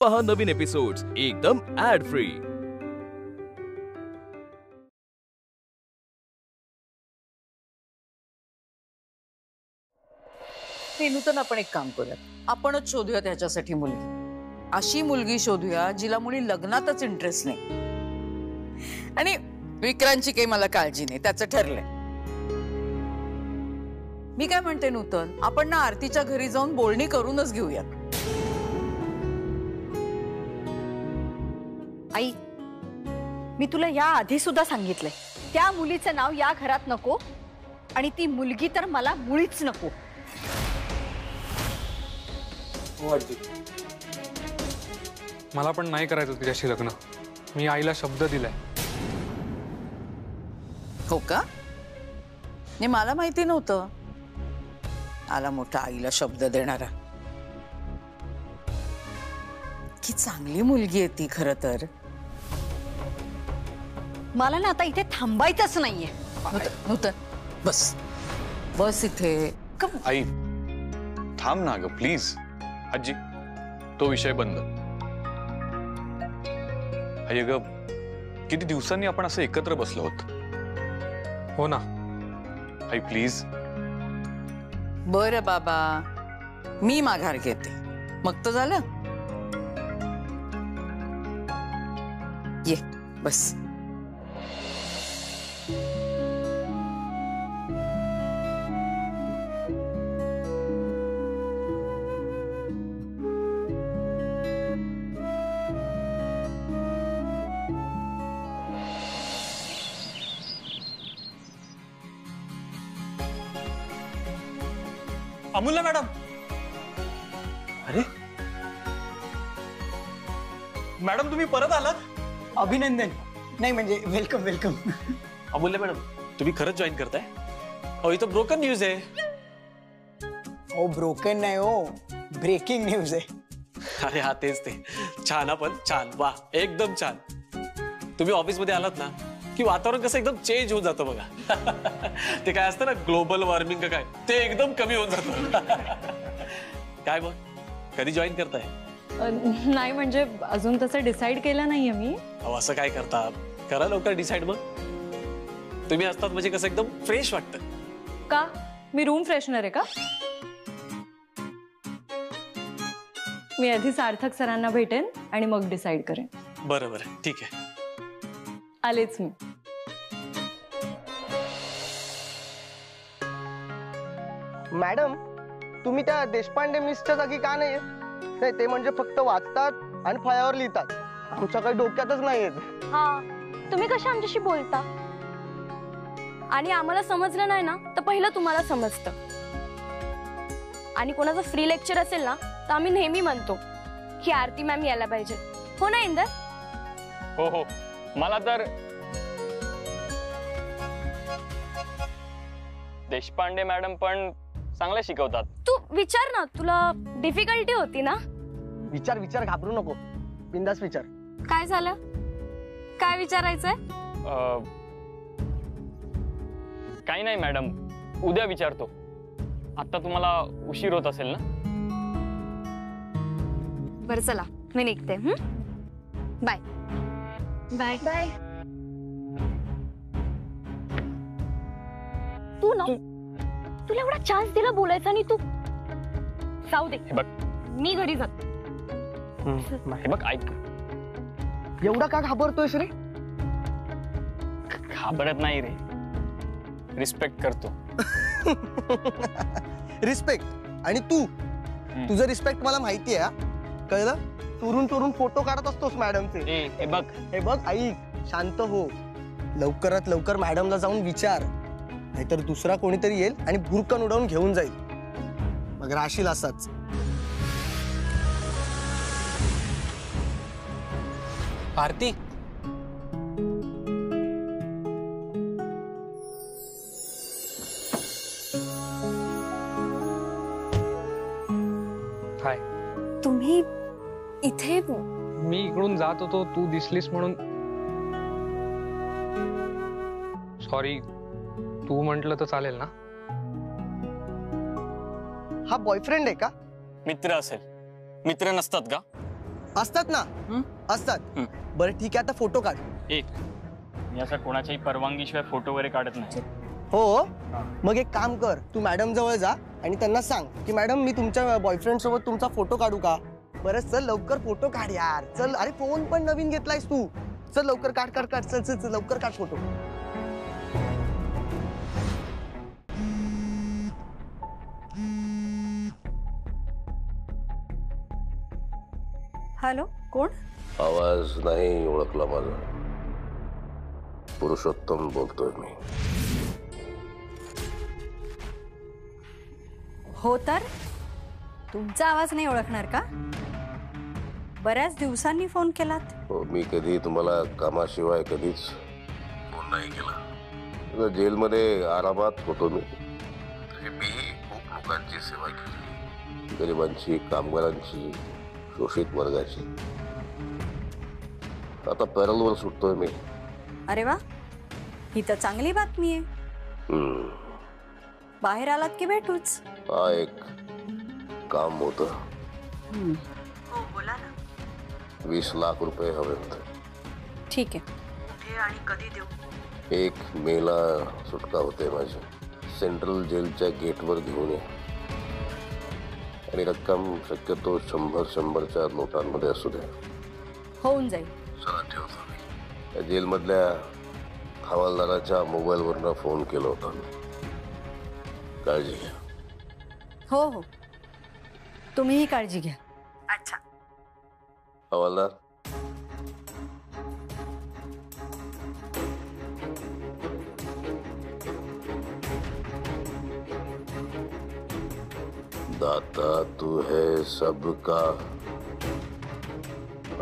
पहा नवीन एपिसोड्स एकदम add free. नूतन आपण एक काम करूया, आपणच शोधूया त्याच्यासाठी मुलगी। अशी मुलगी शोधूया जिला मुली लग्नातच इंटरेस्ट नाही। आणि विक्रांतची काही मला काळजी नाही, त्याचं ठरलंय। मी काय म्हणते नूतन, आपण ना आरतीच्या घरी जाऊन बोलणी करूनच घेऊया। आई, मी तुला या आधी सुद्धा सांगितलंय, त्या मुलीचं नाव या घरात नको आणि ती मुलगी तर मला मुळीच नको। मला पण नाही करायचं तिच्याशी लग्न। मी आईला शब्द दिलाय। हो का? नाही, मला माहिती नव्हतं। आला मोठा आईला शब्द देणारा। की चांगली मुलगी आहे ती खरं तर। मला ना आता इथे थांबायचंच नाहीये। नूतन बस बस इथे। आई थांब ना ग प्लीज। आजी तो विषय बंद। आई ग किती दिवसांनी आपण असं एकत्र बसलो होत। हो ना आई प्लीज। बरं बाबा, मी माघार घेते, मग तर झालं। ये बस। अमूल्य मॅडम, अरे मॅडम तुम्ही परत आलात? अभिनंदन। नाही म्हणजे वेलकम वेलकम। अमूल्य मॅडम तुम्ही खरंच जॉईन करताय? अहो इथं ब्रोकन न्यूज आहे। ओ ब्रोकन नाही हो, ब्रेकिंग न्यूज आहे। अरे हा तेच ते। छान, आपण छान, वा एकदम छान। तुम्ही ऑफिस मध्ये आलात ना की वातावरण कसं एकदम चेंज होऊन जातं बघा। ते काय असतं ना ग्लोबल वॉर्मिंग का काय, ते एकदम कमी होऊन जातं। काय मग कधी जॉईन करताय? नाही म्हणजे अजून तसं डिसाइड केलं नाहीये मी। अहो असं काय करता, करा लवकर डिसाइड। मग तुम्ही असतात म्हणजे कसं एकदम फ्रेश वाटतं। का मी रूम फ्रेशनर आहे का? मी आधी सार्थक सरांना भेटेन आणि मग डिसाइड करेन। बरं बरं ठीक आहे, आलेच मी। मॅडम तुम्ही त्या देशपांडे मिसच्या जागी का नाही? नाही ते म्हणजे फक्त वाचतात आणि फळ्यावर लिहितात, आमच्या काही डोक्यातच नाही येत। हा, तुम्ही कशा आमच्याशी बोलता? आणि आम्हाला समजलं नाही ना तर पहिलं तुम्हाला समजतं। आणि कोणाचं फ्री लेक्चर असेल ना तर आम्ही नेहमी म्हणतो की आरती मॅम यायला पाहिजे। हो ना इंदर? हो हो, मला तर देशपांडे मॅडम पण चांगलं शिकवतात। तू विचार ना, तुला डिफिकल्टी होती ना? विचार विचार, घाबरू नको, बिंदास विचार। काय झालं? काय विचारायचंय? काही नाही मॅडम, उद्या विचारतो। आता तुम्हाला उशीर होत असेल ना? बरं चला, मी निघते। Bye bye bye. तू ना, तुला एवढा चान्स दिला बोलायचा आणि तू जाऊ दे। हे बघ, मी घरी जाते। हे बघ ऐक, एवढा का घाबरतोयस रे? घाबरत नाही रे, रिस्पेक्ट करतो। रिस्पेक्ट? आणि तू, तुझं रिस्पेक्ट मला माहिती आहे, कळलं? चोरून चोरून फोटो काढत असतोस मॅडमचे। हे बघ, हे बघ ऐक, शांत हो, लवकरात लवकर मॅडमला जाऊन विचार, नाहीतर दुसरा कोणीतरी येईल आणि भुरकन उडवून घेऊन जाईल, मग राशील असाच। आरती हाय। तुम्ही इथे? मी इकडून जात होतो, तू दिसलीस म्हणून। सॉरी, तू म्हटलं तर चालेल ना? हा बॉयफ्रेंड आहे का? मित्र असेल, मित्र नसतात का? असतात ना असतात. बरं ठीक आहे, आता फोटो काढ. एक मी असा कोणाच्याही परवानगीशिवाय फोटो वगैरे काढत नाही. हो, मग एक काम कर, तू मॅडम जवळ जा आणि त्यांना सांग की मॅडम मी तुमच्या बॉयफ्रेंड सोबत तुमचा फोटो काढू का. बरं चल लवकर फोटो काढ यार, चल. अरे फोन पण नवीन घेतलायस तू, चल लवकर काढ काढ काढ, चल चल लवकर काढ फोटो. हॅलो, कोण? आवाज नाही ओळखला माझा. पुरुषोत्तम बोलतोय मी. हो तर तुमचा आवाज नाही ओळखणार का? बऱ्याच दिवसांनी फोन केलात. हो, मी कधी तुम्हाला कामाशिवाय कधीच फोन नाही केला. जेलमध्ये आरामात होतो मी. मीही खूप लोकांची सेवा केली, गरिबांची, कामगारांची, शोषित वर्गाची. आता पॅरलवर सुटतोय मी. अरे वा, ही तर चांगली बातमी आहे. बाहेर आलात की भेटूच. हा एक काम होतं. हो बोला ना. 20 लाख रुपये हवेत. ठीक आहे. कुठे आणि कधी देऊ? 1 मेला सुटका होते माझी. सेंट्रल जेलच्या गेटवर घेऊन ये. आणि रक्कम शक्यतो 100-100च्या नोटांमध्ये असू द्या. होऊन जाईल. चला ठेवतो मी. या जेलमधल्या हवालदाराच्या मोबाईलवरनं फोन केला होता. काळजी घ्या. हो हो, तुम्हीही काळजी घ्या. अच्छा. हवालदार, दाता तू है सबका,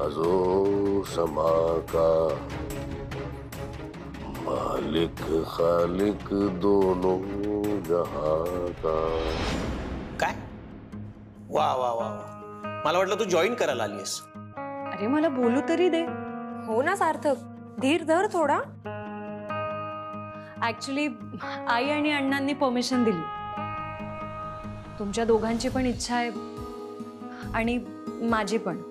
अजो समा का, मालिक खालिक दोनों जहां का. काय वा वा वा, मला वाटलं तू जॉईन करायला आलीस. अरे मला बोलू तरी दे. हो ना सार्थक, धीर धर थोडा. ऍक्च्युली आई आणि अण्णांनी परमिशन दिली. तुमच्या दोघांची पण इच्छा आहे आणि माझी पण.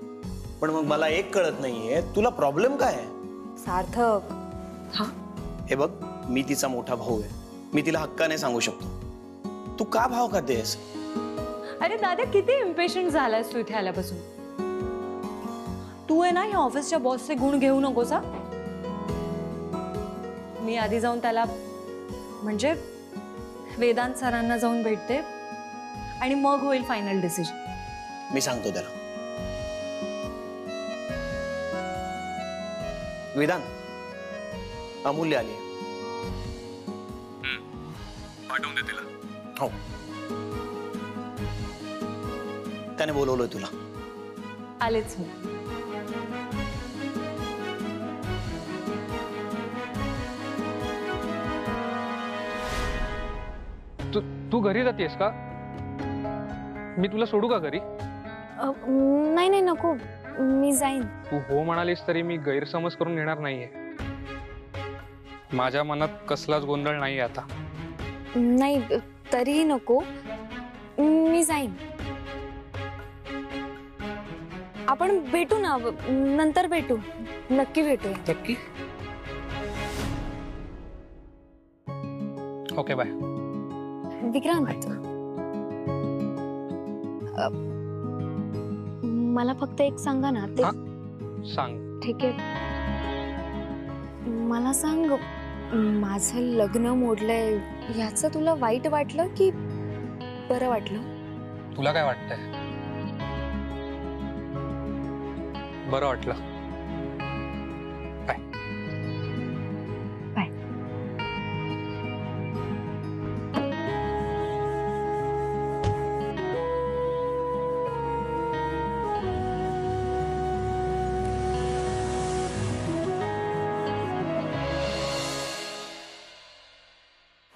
पण मग मला एक कळत नाहीये, तुला प्रॉब्लेम काय आहे? सार्थक, हा, हे बघ, मी तिचा मोठा भाऊ आहे. मी तिला हक्काने सांगू शकतो. तू का भाव खातेस? अरे दादा, किती इम्पेशंट झालायस तू इथे आल्यापासून. तू आहे ना, या ऑफिसच्या बॉसचे गुण घेऊ नकोस. मी आधी जाऊन त्याला, म्हणजे वेदांत सरांना जाऊन भेटते आणि मग होईल फायनल डिसिजन. मी सांगतो त्याला. वेदांत, अमूल्य आली. पाठवून दे तिला. हो, त्याने बोलवलंय तुला. आलेच मी. तू घरी जातेस का? मी तुला सोडू का घरी? नाही नाही नको, मी जाईन. तू हो म्हणालीस तरी मी गैरसमज करून घेणार नाहीये. माझ्या मनात कसलाच गोंधळ नाहीये आता. नाही तरीही नको, मी जाईन. आपण भेटू ना, नंतर भेटू, नक्की भेटूया. नक्की. Okay bye. विक्रांत, मला फक्त एक सांगा ना. ते सांग. ठीक आहे, मला सांग, माझं लग्न मोडलंय याचं तुला वाईट वाटलं की बरं वाटलं? तुला काय वाटतंय? बरं वाटलं. बाय. बाय.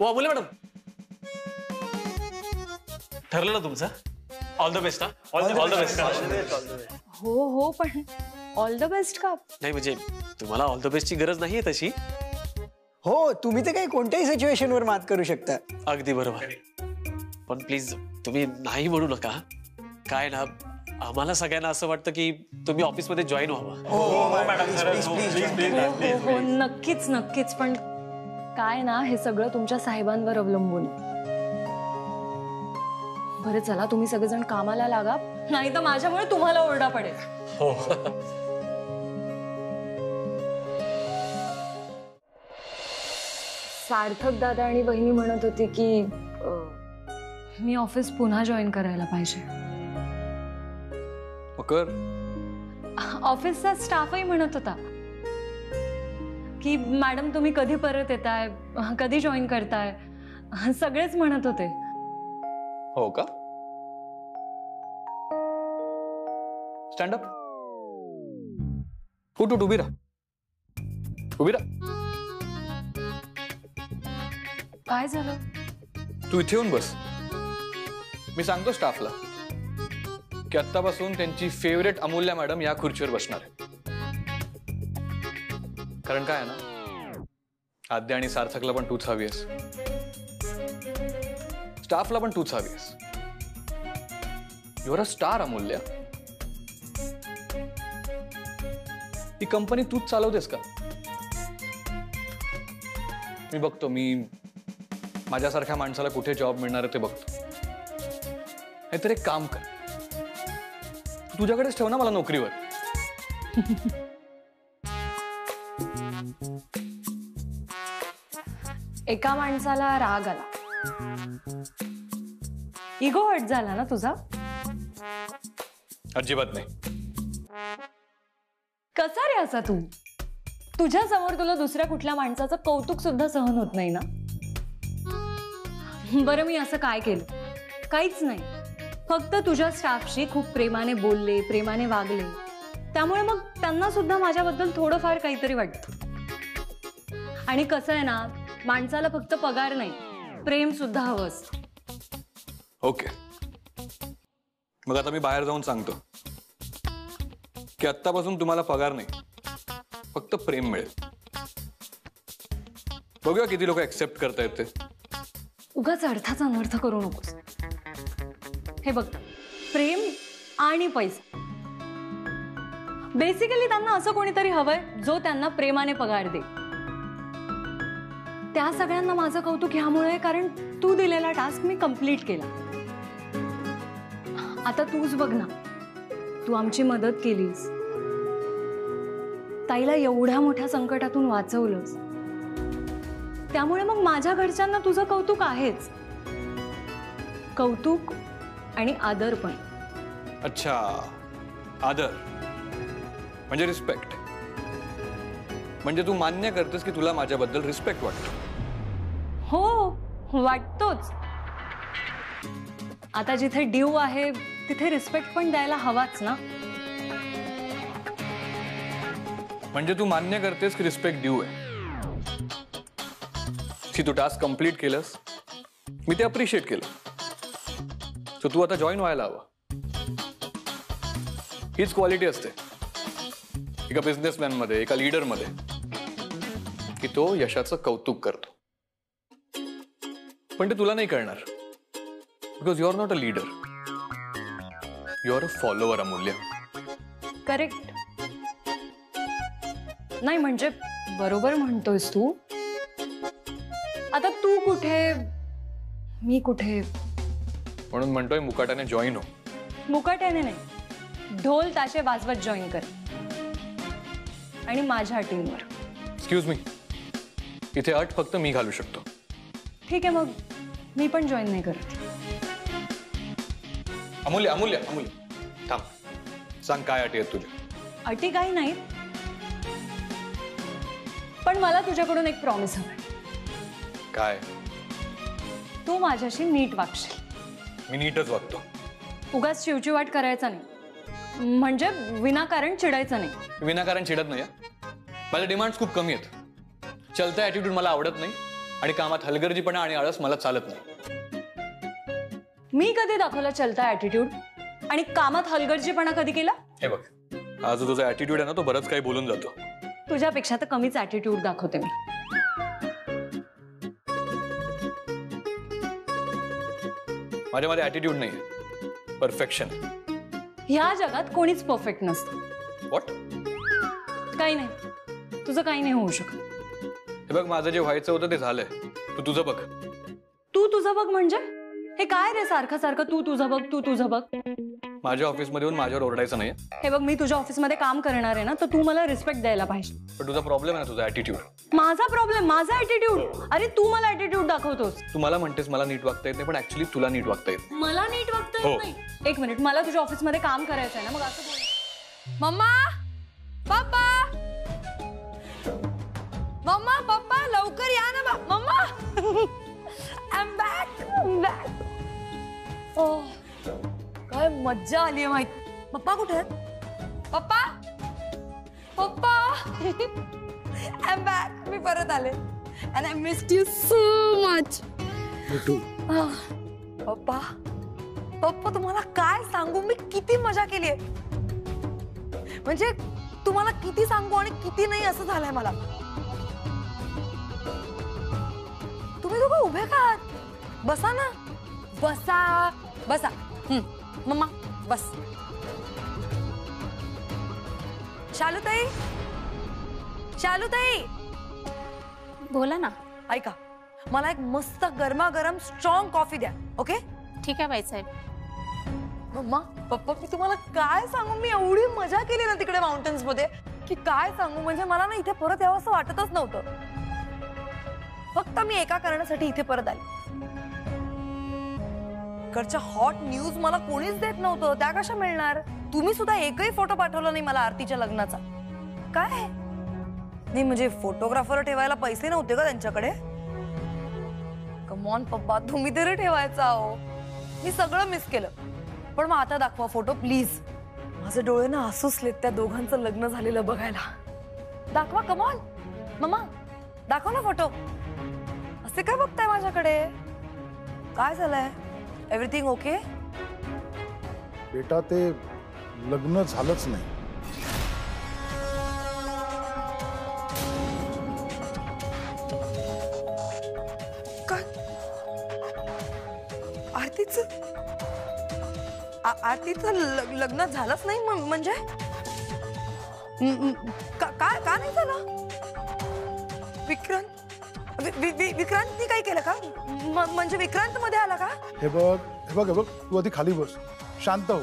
वा, बोले मॅडम. ठरलं ना तुमचं? All the best. All the best. हो हो, पण ऑल द बेस्ट का? नाही म्हणजे तुम्हाला ऑल द बेस्टची गरज नाहीये तशी. हो, तुम्ही तर काही कोणत्याही सिच्युएशनवर मात करू शकता. अगदी बरोबर. पण प्लीज तुम्ही नाही म्हणू नका. काय ना, आम्हाला सगळ्यांना असं वाटतं की तुम्ही ऑफिसमध्ये जॉईन व्हावं. हो नक्कीच नक्कीच. पण काय ना, हे सगळं तुमच्या साहेबांवर अवलंबून. बरं चला, तुम्ही सगळेजण कामाला लागा, नाही तर माझ्यामुळे तुम्हाला ओरडा पडेल. हो. सार्थक दादा आणि वहिनी म्हणत होती की मी ऑफिस पुन्हा जॉईन करायला पाहिजे. मकर ऑफिसचा स्टाफही म्हणत होता की मॅडम तुम्ही कधी परत येताय, कधी जॉईन करताय, सगळेच म्हणत होते. हो का? Stand up. उठ उभी राहा. उभी राहा. काय झालं? तू इथे येऊन बस. मी सांगतो स्टाफला की आत्तापासून त्यांची फेवरेट अमूल्य मॅडम या खुर्चीवर बसणार आहे. कारण काय आहे ना, आद्या आणि सार्थकला पण तूच हवी आहेस, स्टाफला पण तूच हवी आहेस. युअर अ स्टार अमूल्य. ही कंपनी तूच चालवतेस का? मी बघतो, मी माझ्यासारख्या माणसाला कुठे जॉब मिळणार आहे ते बघतो. नाहीतर एक काम कर, तुझ्याकडेच ठेव ना मला नोकरीवर. एका माणसाला राग आला, इगो हट झाला ना तुझा? अजिबात नाही. कसा रे असा तू? तुझ्या समोर तुला दुसऱ्या कुठल्या माणसाचं कौतुक सुद्धा सहन होत नाही ना? बरं मी असं काय केलं? काहीच नाही. फक्त तुझ्या स्टाफशी खूप प्रेमाने बोलले, प्रेमाने वागले, त्यामुळे मग त्यांना सुद्धा माझ्याबद्दल थोडंफार काहीतरी वाटतं. आणि कसं आहे ना, माणसाला फक्त पगार नाही, प्रेम सुद्धा हवं असतं. ओके, मग आता मी बाहेर जाऊन सांगतो की आत्तापासून तुम्हाला पगार नाही, फक्त प्रेम मिळेल. बघूया किती लोक ऍक्सेप्ट करतायत ते. उगाच अर्थाचा अनर्थ करू नकोस. हे बघ, प्रेम आणि पैसा, बेसिकली त्यांना असं कोणीतरी हवंय जो त्यांना प्रेमाने पगार दे. त्या सगळ्यांना माझं कौतुक ह्यामुळे, कारण तू दिलेला टास्क मी कंप्लीट केला. आता तूच बघ ना, तू आमची मदत केलीस, ताईला एवढ्या मोठ्या संकटातून वाचवलंस, त्यामुळे मग माझ्या घरच्यांना तुझं कौतुक आहेच. कौतुक आणि आदर पण. अच्छा, आदर म्हणजे रिस्पेक्ट. म्हणजे तू मान्य करतेस की तुला माझ्याबद्दल रिस्पेक्ट वाटतो? हो, वाटतोच. आता जिथे ड्यू आहे तिथे रिस्पेक्ट पण द्यायला हवाच ना. म्हणजे तू मान्य करतेस की रिस्पेक्ट ड्यू आहे, की तू टास्क कंप्लीट केलंस, मी ते अप्रिशिएट केलं, तर तू आता जॉईन व्हायला हवं. हीच क्वालिटी असते एका बिझनेसमॅन मध्ये, एका लीडर मध्ये, की तो यशाचं कौतुक करतो. पण ते तुला नाही करणार, because you are not a leader, you are a follower Amulya. Correct. नाही म्हणजे बरोबर म्हणतोयस तू. आता तू कुठे, मी कुठे, म्हणून म्हणतोय मुकाट्याने जॉईन हो. मुकाट्याने नाही, ढोल ताशे वाजवत जॉईन कर, आणि माझ्या टीमवर. एक्सक्यूज मी, इथे अट फक्त मी घालू शकतो. ठीक आहे, मग मी पण जॉईन नाही करत. अमूल्य अमूल्य अमूल्य थांब, सांग काय अटी आहेत तुझ्या? अटी काही नाही, पण मला तुझ्याकडून एक प्रॉमिस हवं. काय? तू माझ्याशी नीट वागशील. मी नीटच वागतो. उगाच चिवचिवाट करायचा नाही, म्हणजे विनाकारण चिडायचं नाही. विनाकारण चिडत नाही. माझे डिमांड्स खूप कमी आहेत. चलता ऍटिट्यूड मला आवडत नाही, आणि कामात हलगर्जीपणा आणि आळस मला चालत नाही. मी कधी दाखवला चलता ऍटिट्यूड, आणि कामात हलगर्जीपणा कधी केला? हे बघ, हा जो तुझा ऍटिट्यूड आहे ना, तो बरंच काही बोलून जातो. तुझ्यापेक्षा तर कमीच ऍटिट्यूड दाखवते मी. माझ्यामध्ये ऍटिट्यूड नाही, परफेक्शन. ह्या जगात कोणीच परफेक्ट नसतं. व्हॉट? काही नाही, तुझं काही नाही होऊ शकत. हे बघ, माझं जे व्हायचं होतं ते झालंय. तू तुझं बघ. तू तुझं बघ म्हणजे हे काय रे? सारखं सारखं तू तुझं बघ, तू तुझं बघ. माझ्या ऑफिसमध्ये येऊन माझ्यावर ओरडायचं नाही. हे बघ, मी तुझ्या ऑफिसमध्ये काम करणार आहे ना, तर तू मला रिस्पेक्ट द्यायला पाहिजे. पण तुझा प्रॉब्लेम आहे ना, तुझा ऍटिट्यूड. माझा प्रॉब्लेम? माझा ऍटिट्यूड? अरे तू मला ऍटिट्यूड दाखवतोस. तू मला म्हणतेस मला नीट वागता येत नाही, पण ऍक्च्युली तुला नीट वागता येत. मला नीट वागता येत नाही? एक मिनिट, मला तुझ्या ऑफिसमध्ये काम करायचं आहे ना, मग असं बोल. मम्मा, पप्पा, मम्मा, पप्पा, लवकर या ना. Mamma, I'm back. काय मज्जा आली आहे माहित. पप्पा कुठे आहेत? पप्पा, पप्पा, I'm back. मी परत आले. And I missed you so much. पप्पा, पप्पा, तुम्हाला काय सांगू, मी किती मजा केली आहे. म्हणजे तुम्हाला किती सांगू आणि किती नाही असं झालंय मला. तुम्ही दोघं उभे का आहात? बसा ना, बसा बसा. मम्मा बस. शालूताई, शालूताई, बोला ना. ऐका, मला एक मस्त गरमागरम स्ट्रॉंग कॉफी द्या. ओके? ठीक आहे बाईसाहेब. मम्मा, पप्पा, मी तुम्हाला काय सांगू, मी एवढी मजा केली ना तिकडे माउंटन्स मध्ये की काय सांगू. म्हणजे मला ना इथे परत यावं असं वाटतच नव्हतं. फक्त मी एका कारणासाठी इथे परत आले. इकडच्या हॉट न्यूज मला कोणीच देत नव्हतं, त्या कशा मिळणार? तुम्ही सुद्धा एकही फोटो पाठवला नाही मला आरतीच्या लग्नाचा. काय नाही म्हणजे फोटोग्राफर ठेवायला पैसे नव्हते का त्यांच्याकडे? कम ऑन पप्पा, तुम्ही तरी ठेवायचा हो. मी सगळं मिस केलं. पण मग आता दाखवा फोटो प्लीज. माझे डोळे ना आसूसलेत त्या दोघांचं लग्न झालेलं बघायला. दाखवा, कम ऑन. मम्मा, दाखव ना फोटो. असे काय बघताय माझ्याकडे? काय झालंय? Everything okay? बेटा, ते लग्न झालंच नाही. काय? आरतीचं लग्न झालंच नाही म्हणजे? काय का नाही झालं? विक्रांतनी काही केलं का? म्हणजे विक्रांत मध्ये आला का? हे बघ, तू आधी खाली बस, शांत हो.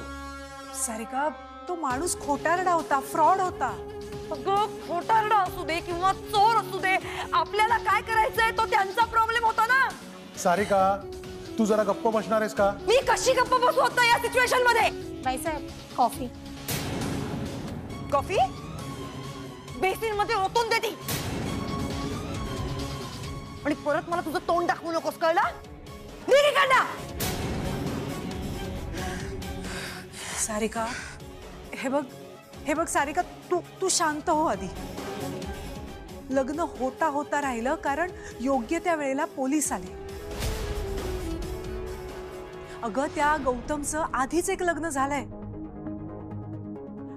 सारिका, तो माणूस खोटारडा होता, फ्रॉड होता. अगं, खोटारडा असू दे किंवा चोर असू दे, आपल्याला काय करायचंय तो त्यांचा प्रॉब्लेम होता ना. सारिका, तू जरा गप्प बसणार आहेस का? मी कशी गप्प बसू होता या सिच्युएशन मध्ये? बाईसाहेब, कॉफी. कॉफी बेसिन मध्ये ओतून देती आणि परत मला तुझं तोंड दाखवू नकोस, कळलं? निघ इकडनं. सारिका, हे बघ सारिका, तू शांत हो आधी. लग्न होता होता राहिलं कारण योग्य त्या वेळेला पोलीस आले. अगं, त्या गौतमचं आधीच एक लग्न झालंय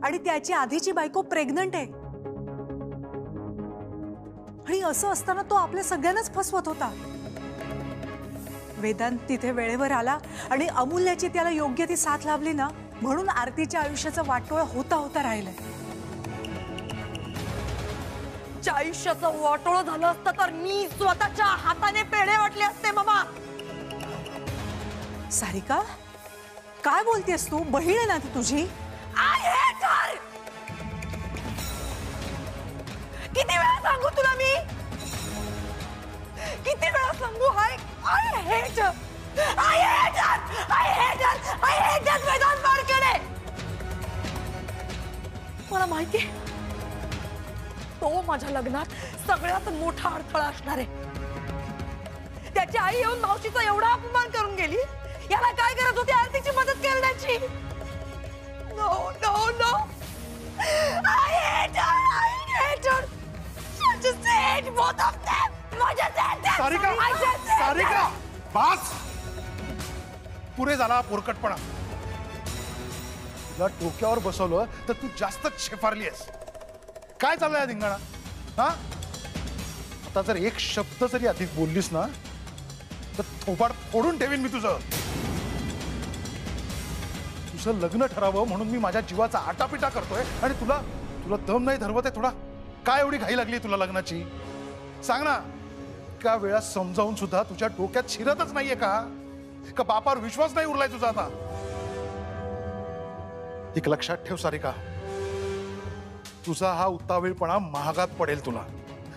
आणि त्याची आधीची बायको प्रेग्नंट आहे. आणि असं असताना तो आपल्या सगळ्यांनाच फसवत होता. वेदांत तिथे वेळेवर आला आणि अमूल्याची त्याला योग्य ती साथ लाभली ना, म्हणून आरतीच्या आयुष्याचं वाटोळ होता होता राहिलंय. आयुष्याचं वाटोळ झालं असतं तर मी स्वतःच्या हाताने पेढे वाटले असते. मामा, सारिका, काय बोलतेस तू? बहीण आहे ना ती तुझी. I hate her. किती वेळा सांगू तुला मी? किती वेळा सांगू? I hate her. I hate Vedant वाडकडे. मला माहितीये तो माझ्या लग्नात सगळ्यात मोठा अडथळा असणार आहे. त्याची आई येऊन मावशीचा एवढा अपमान करून गेली. याला काय गरज होती आरतीची मदत करण्याची? No no no. I hate her. I just hate both of them. Sarika, बस. पुरे झाला पोरकटपणा. तुला डोक्यावर बसवलं तर तू जास्तच शेफारली आहेस. काय चाललंय धिंगाणा? हा, आता जर एक शब्द जरी अधिक बोललीस ना तर थोबाड फोडून ठेवीन मी तुझं. तू तुझं लग्न ठरावं म्हणून मी माझ्या जीवाचा आटापिटा करतोय आणि तुला तुला दम नाही धरवत आहे थोडा? काय एवढी घाई लागली तुला लग्नाची? सांग ना. का वेळा समजावून सुद्धा तुझ्या डोक्यात शिरतच नाहीये का बापावर विश्वास नाही उरलाय तुझा आता? एक लक्षात ठेव सारिका, तुझा हा उतावीळपणा महागात पडेल तुला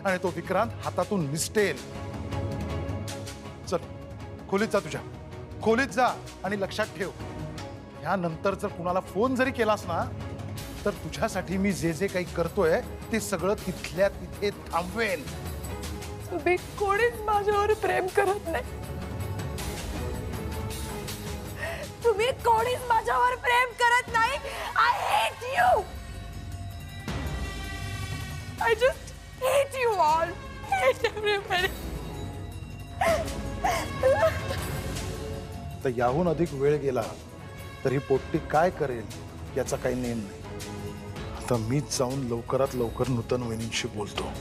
आणि तो विक्रांत हातातून निसटेल. चल खोलीत जा, तुझ्या खोलीत जा आणि लक्षात ठेव, यानंतर जर कुणाला फोन जरी केलास ना तर तुझ्यासाठी मी जे जे काही करतोय ते सगळं तिथल्या तिथे थांबवेन. तुम्ही कोणीच माझ्यावर प्रेम करत नाही. तुम्ही कोणीच माझ्यावर प्रेम करत नाही. I hate you. I just hate you all. Hate everybody. तर याहून अधिक वेळ गेला तरी पोट्टी काय करेल याचा काही नेम नाही. आता मीच जाऊन लवकरात लवकर नूतन वहिनींशी बोलतो.